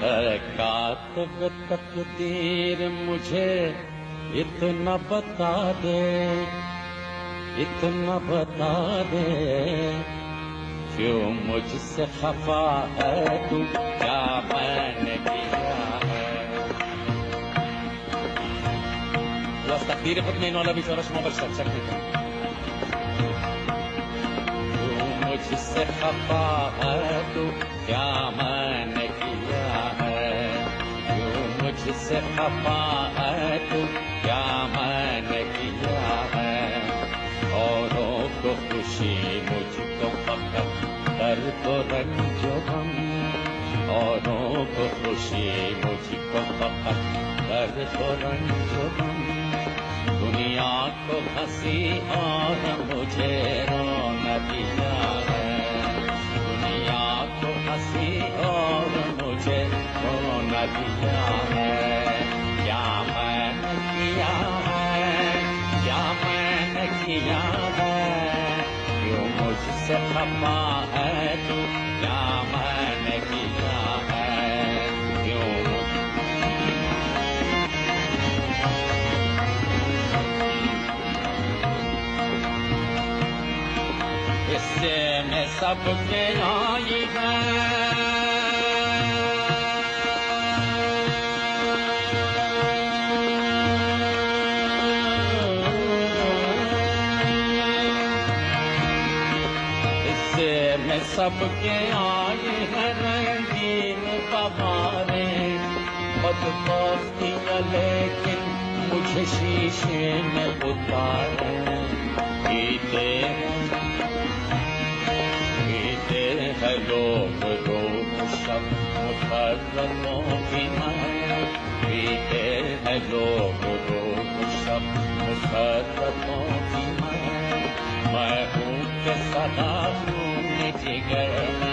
कातिब तकदीर मुझे इतना बता दे, इतना बता दे, क्यों मुझसे खफा है तू, क्या मैंने किया है। बस तकदीर खुद में नौला भी चौरस मोबाइल सकते थे। क्यों मुझसे खफा है तू, क्या मैंने किया है। क्यों मुझसे खफा है तू, क्या मैंने किया है। औरों को खुशी मुझको फकत दर्द रंज गम, औरों को खुशी मुझको फकत दर्द रंज गम। दुनिया को हंसी और मुझे रोना दिया है। दुनिया को हंसी और मुझे रोना दिया है। क्या मैंने किया है, क्या मैंने किया है। क्यों मुझसे खफा है तू, क्या मैंने किया है। क्यों इससे मैं सबके आई है। मैं सबके आए हैं रंगीन बहारें, बदबख्ती लेकिन मुझे शीशे में उतारे। पीते हैं लोग रोग शब मुफर्रतों की मैं। पीते हैं लोग रोग शब मुफर्रतों की मैं हूँ के सदा जिगर